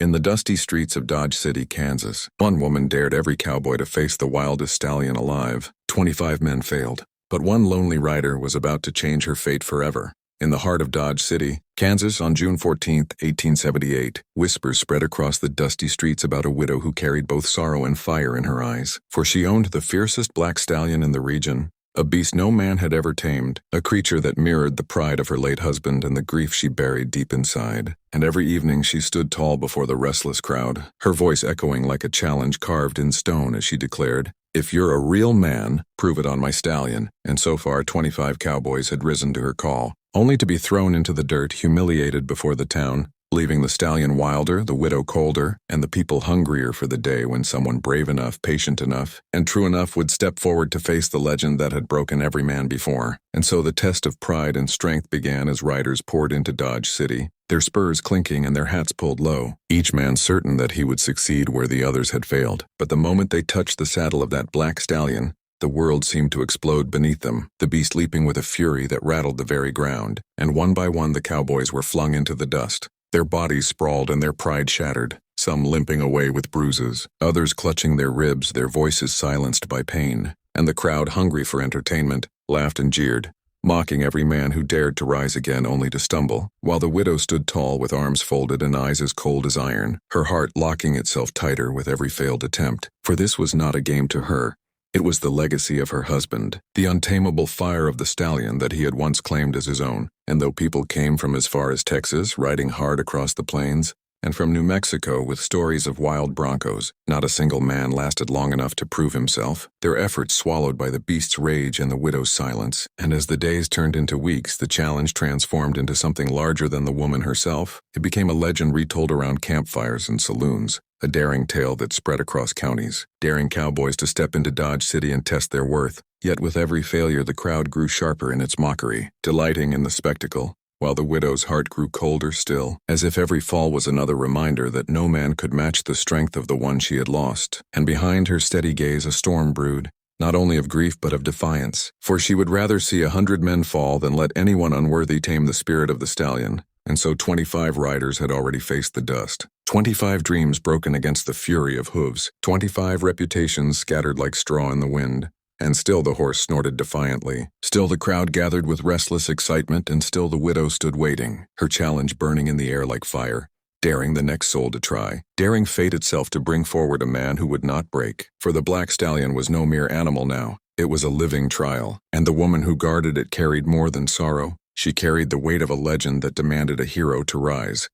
In the dusty streets of Dodge City, Kansas, one woman dared every cowboy to face the wildest stallion alive. 25 men failed. But one lonely rider was about to change her fate forever. In the heart of Dodge City, Kansas, on June 14, 1878, whispers spread across the dusty streets about a widow who carried both sorrow and fire in her eyes. For she owned the fiercest black stallion in the region, a beast no man had ever tamed, a creature that mirrored the pride of her late husband and the grief she buried deep inside. And every evening she stood tall before the restless crowd, her voice echoing like a challenge carved in stone as she declared, "If you're a real man, prove it on my stallion." And so far 25 cowboys had risen to her call, only to be thrown into the dirt, humiliated before the town, leaving the stallion wilder, the widow colder, and the people hungrier for the day when someone brave enough, patient enough, and true enough would step forward to face the legend that had broken every man before. And so the test of pride and strength began as riders poured into Dodge City, their spurs clinking and their hats pulled low, each man certain that he would succeed where the others had failed. But the moment they touched the saddle of that black stallion, the world seemed to explode beneath them, the beast leaping with a fury that rattled the very ground, and one by one the cowboys were flung into the dust. Their bodies sprawled and their pride shattered, some limping away with bruises, others clutching their ribs, their voices silenced by pain. And the crowd, hungry for entertainment, laughed and jeered, mocking every man who dared to rise again only to stumble, while the widow stood tall with arms folded and eyes as cold as iron, her heart locking itself tighter with every failed attempt. For this was not a game to her. It was the legacy of her husband, the untamable fire of the stallion that he had once claimed as his own. And though people came from as far as Texas, riding hard across the plains, and from New Mexico with stories of wild broncos, not a single man lasted long enough to prove himself, their efforts swallowed by the beast's rage and the widow's silence. And as the days turned into weeks, the challenge transformed into something larger than the woman herself. It became a legend retold around campfires and saloons, a daring tale that spread across counties, daring cowboys to step into Dodge City and test their worth. Yet with every failure the crowd grew sharper in its mockery, delighting in the spectacle, while the widow's heart grew colder still, as if every fall was another reminder that no man could match the strength of the one she had lost. And behind her steady gaze a storm brewed, not only of grief but of defiance, for she would rather see 100 men fall than let anyone unworthy tame the spirit of the stallion. And so 25 riders had already faced the dust. 25 dreams broken against the fury of hooves, 25 reputations scattered like straw in the wind. And still the horse snorted defiantly. Still the crowd gathered with restless excitement, and still the widow stood waiting, her challenge burning in the air like fire, daring the next soul to try, daring fate itself to bring forward a man who would not break. For the black stallion was no mere animal now, it was a living trial, and the woman who guarded it carried more than sorrow. She carried the weight of a legend that demanded a hero to rise.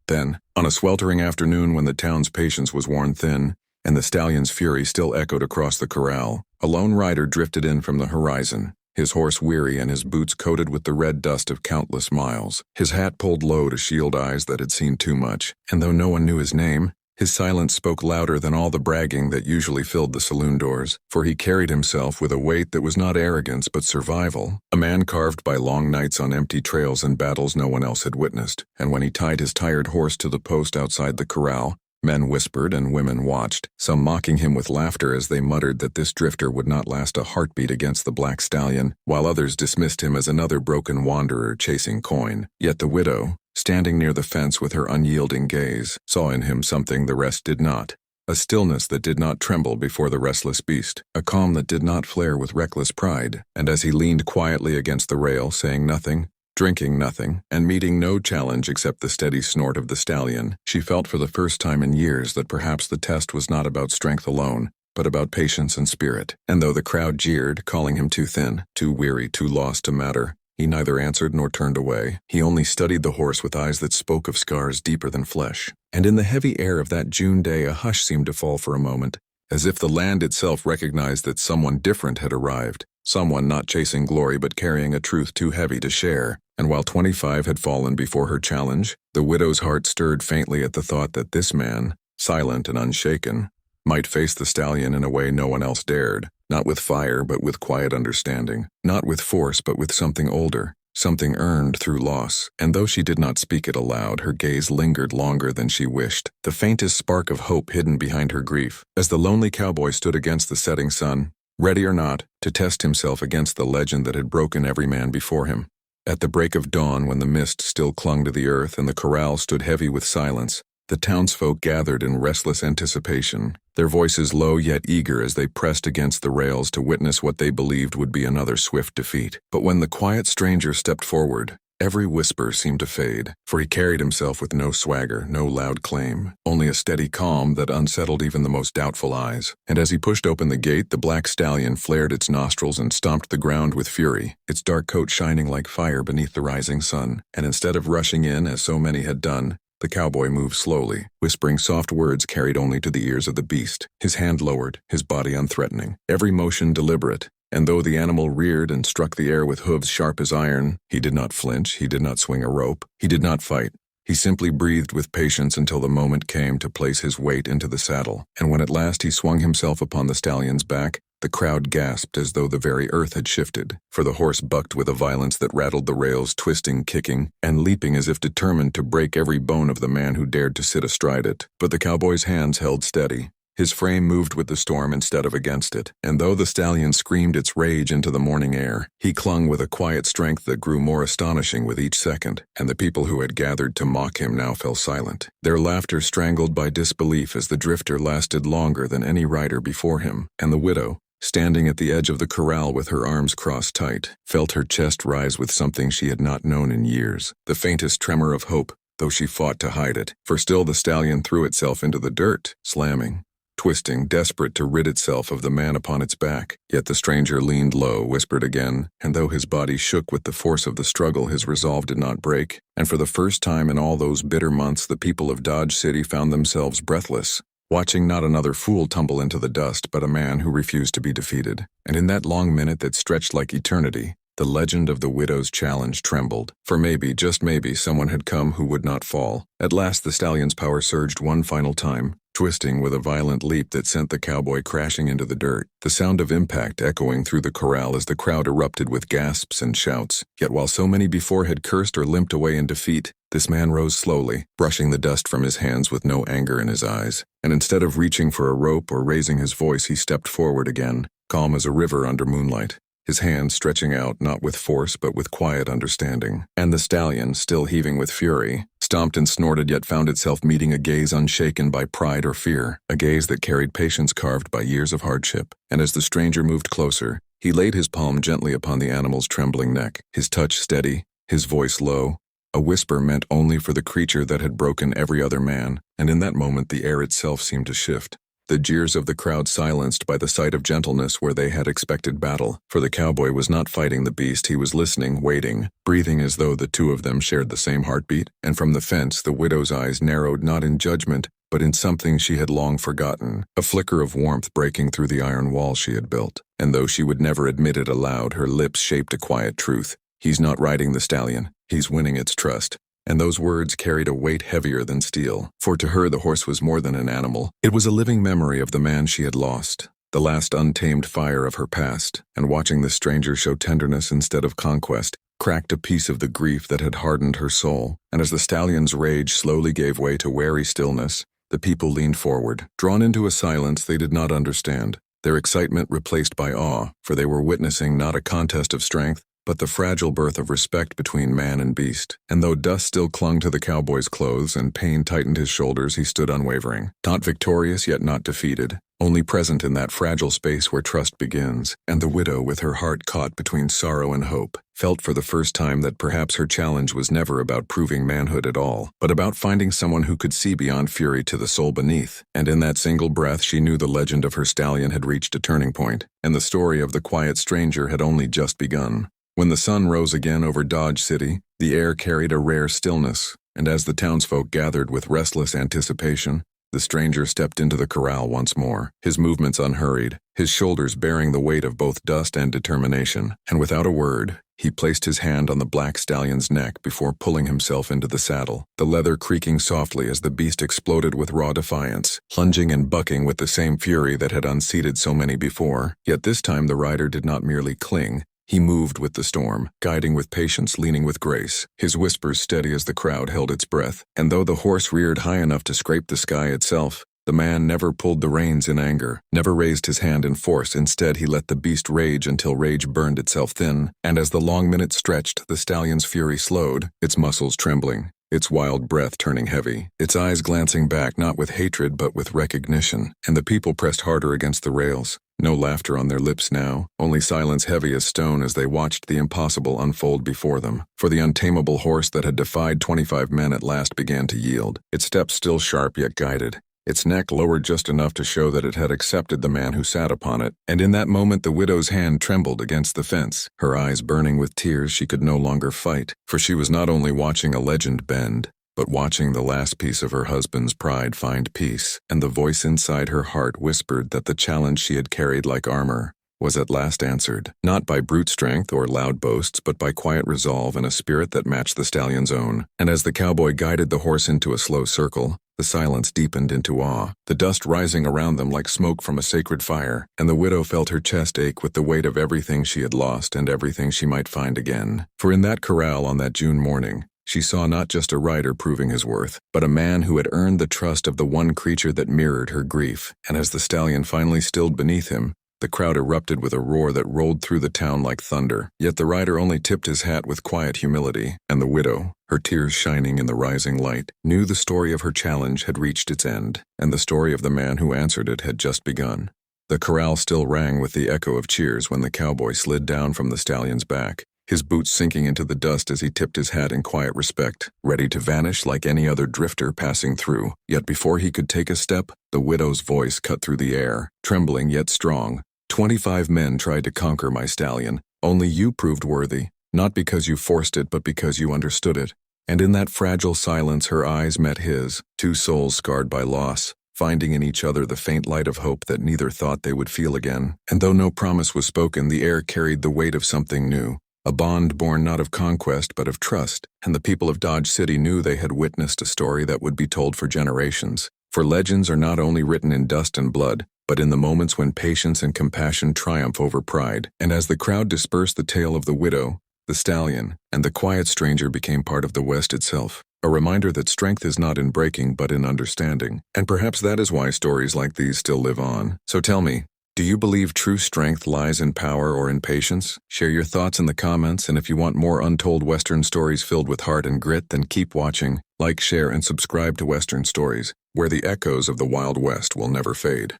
Then, on a sweltering afternoon when the town's patience was worn thin, and the stallion's fury still echoed across the corral, a lone rider drifted in from the horizon, his horse weary and his boots coated with the red dust of countless miles, his hat pulled low to shield eyes that had seen too much. And though no one knew his name, his silence spoke louder than all the bragging that usually filled the saloon doors, for he carried himself with a weight that was not arrogance but survival, a man carved by long nights on empty trails and battles no one else had witnessed. And when he tied his tired horse to the post outside the corral, men whispered and women watched, some mocking him with laughter as they muttered that this drifter would not last a heartbeat against the black stallion, while others dismissed him as another broken wanderer chasing coin. Yet the widow, standing near the fence with her unyielding gaze, saw in him something the rest did not. A stillness that did not tremble before the restless beast, a calm that did not flare with reckless pride. And as he leaned quietly against the rail, saying nothing, drinking nothing, and meeting no challenge except the steady snort of the stallion, she felt for the first time in years that perhaps the test was not about strength alone, but about patience and spirit. And though the crowd jeered, calling him too thin, too weary, too lost to matter, he neither answered nor turned away. He only studied the horse with eyes that spoke of scars deeper than flesh. And in the heavy air of that June day a hush seemed to fall for a moment, as if the land itself recognized that someone different had arrived, someone not chasing glory but carrying a truth too heavy to share. And while 25 had fallen before her challenge, the widow's heart stirred faintly at the thought that this man, silent and unshaken, might face the stallion in a way no one else dared, not with fire but with quiet understanding, not with force but with something older, something earned through loss. And though she did not speak it aloud, her gaze lingered longer than she wished, the faintest spark of hope hidden behind her grief, as the lonely cowboy stood against the setting sun, ready or not, to test himself against the legend that had broken every man before him. At the break of dawn, when the mist still clung to the earth and the corral stood heavy with silence, The townsfolk gathered in restless anticipation, their voices low yet eager as they pressed against the rails to witness what they believed would be another swift defeat. But when the quiet stranger stepped forward, every whisper seemed to fade, for he carried himself with no swagger, no loud claim, only a steady calm that unsettled even the most doubtful eyes. And as he pushed open the gate, the black stallion flared its nostrils and stomped the ground with fury, its dark coat shining like fire beneath the rising sun. And instead of rushing in, as so many had done, the cowboy moved slowly, whispering soft words carried only to the ears of the beast, his hand lowered, his body unthreatening, every motion deliberate. And though the animal reared and struck the air with hooves sharp as iron, he did not flinch, he did not swing a rope, he did not fight. He simply breathed with patience until the moment came to place his weight into the saddle. And when at last he swung himself upon the stallion's back, the crowd gasped as though the very earth had shifted, for the horse bucked with a violence that rattled the rails, twisting, kicking, and leaping as if determined to break every bone of the man who dared to sit astride it. But the cowboy's hands held steady. His frame moved with the storm instead of against it, and though the stallion screamed its rage into the morning air, he clung with a quiet strength that grew more astonishing with each second, and the people who had gathered to mock him now fell silent, their laughter strangled by disbelief as the drifter lasted longer than any rider before him, and the widow, standing at the edge of the corral with her arms crossed tight, felt her chest rise with something she had not known in years, the faintest tremor of hope, though she fought to hide it, for still the stallion threw itself into the dirt, slamming, twisting, desperate to rid itself of the man upon its back. Yet the stranger leaned low, whispered again, and though his body shook with the force of the struggle, his resolve did not break, and for the first time in all those bitter months the people of Dodge City found themselves breathless, watching not another fool tumble into the dust, but a man who refused to be defeated. And in that long minute that stretched like eternity, the legend of the widow's challenge trembled, for maybe, just maybe, someone had come who would not fall. At last the stallion's power surged one final time, twisting with a violent leap that sent the cowboy crashing into the dirt, the sound of impact echoing through the corral as the crowd erupted with gasps and shouts. Yet while so many before had cursed or limped away in defeat, this man rose slowly, brushing the dust from his hands with no anger in his eyes, and instead of reaching for a rope or raising his voice, he stepped forward again, calm as a river under moonlight, his hands stretching out not with force but with quiet understanding. And the stallion, still heaving with fury, stomped and snorted yet found itself meeting a gaze unshaken by pride or fear, a gaze that carried patience carved by years of hardship. And as the stranger moved closer, he laid his palm gently upon the animal's trembling neck, his touch steady, his voice low, a whisper meant only for the creature that had broken every other man. And in that moment the air itself seemed to shift, the jeers of the crowd silenced by the sight of gentleness where they had expected battle. For the cowboy was not fighting the beast, he was listening, waiting, breathing as though the two of them shared the same heartbeat. And from the fence the widow's eyes narrowed not in judgment, but in something she had long forgotten, a flicker of warmth breaking through the iron wall she had built. And though she would never admit it aloud, her lips shaped a quiet truth. He's not riding the stallion, he's winning its trust. And those words carried a weight heavier than steel, for to her the horse was more than an animal. It was a living memory of the man she had lost, the last untamed fire of her past, and watching the stranger show tenderness instead of conquest cracked a piece of the grief that had hardened her soul. And as the stallion's rage slowly gave way to wary stillness, the people leaned forward, drawn into a silence they did not understand, their excitement replaced by awe, for they were witnessing not a contest of strength, but the fragile birth of respect between man and beast. And though dust still clung to the cowboy's clothes and pain tightened his shoulders, he stood unwavering, not victorious yet not defeated, only present in that fragile space where trust begins. And the widow, with her heart caught between sorrow and hope, felt for the first time that perhaps her challenge was never about proving manhood at all, but about finding someone who could see beyond fury to the soul beneath. And in that single breath she knew the legend of her stallion had reached a turning point, and the story of the quiet stranger had only just begun. When the sun rose again over Dodge City, the air carried a rare stillness, and as the townsfolk gathered with restless anticipation, the stranger stepped into the corral once more, his movements unhurried, his shoulders bearing the weight of both dust and determination, and without a word, he placed his hand on the black stallion's neck before pulling himself into the saddle, the leather creaking softly as the beast exploded with raw defiance, plunging and bucking with the same fury that had unseated so many before. Yet this time the rider did not merely cling, he moved with the storm, guiding with patience, leaning with grace, his whispers steady as the crowd held its breath. And though the horse reared high enough to scrape the sky itself, The man never pulled the reins in anger, never raised his hand in force. Instead, he let the beast rage until rage burned itself thin, and as the long minutes stretched, the stallion's fury slowed, its muscles trembling, its wild breath turning heavy, its eyes glancing back not with hatred but with recognition, and the people pressed harder against the rails. No laughter on their lips now, only silence heavy as stone as they watched the impossible unfold before them. For the untamable horse that had defied 25 men at last began to yield, its steps still sharp yet guided, its neck lowered just enough to show that it had accepted the man who sat upon it, and in that moment the widow's hand trembled against the fence, her eyes burning with tears. She could no longer fight, for she was not only watching a legend bend, but watching the last piece of her husband's pride find peace, and the voice inside her heart whispered that the challenge she had carried like armor was at last answered, not by brute strength or loud boasts, but by quiet resolve and a spirit that matched the stallion's own. And as the cowboy guided the horse into a slow circle, the silence deepened into awe, the dust rising around them like smoke from a sacred fire, and the widow felt her chest ache with the weight of everything she had lost and everything she might find again. For in that corral on that June morning, she saw not just a rider proving his worth, but a man who had earned the trust of the one creature that mirrored her grief. And as the stallion finally stilled beneath him, the crowd erupted with a roar that rolled through the town like thunder. Yet the rider only tipped his hat with quiet humility, and the widow, her tears shining in the rising light, knew the story of her challenge had reached its end, and the story of the man who answered it had just begun. The corral still rang with the echo of cheers when the cowboy slid down from the stallion's back, his boots sinking into the dust as he tipped his hat in quiet respect, ready to vanish like any other drifter passing through. Yet before he could take a step, the widow's voice cut through the air, trembling yet strong. 25 men tried to conquer my stallion. Only you proved worthy, not because you forced it but because you understood it. And in that fragile silence her eyes met his, two souls scarred by loss, finding in each other the faint light of hope that neither thought they would feel again. And though no promise was spoken, the air carried the weight of something new, a bond born not of conquest but of trust, and the people of Dodge City knew they had witnessed a story that would be told for generations. For legends are not only written in dust and blood, but in the moments when patience and compassion triumph over pride. And as the crowd dispersed, the tale of the widow, the stallion, and the quiet stranger became part of the West itself, a reminder that strength is not in breaking but in understanding. And perhaps that is why stories like these still live on. So tell me, do you believe true strength lies in power or in patience? Share your thoughts in the comments, and if you want more untold Western stories filled with heart and grit, then keep watching. Like, share, and subscribe to Western Stories, where the echoes of the Wild West will never fade.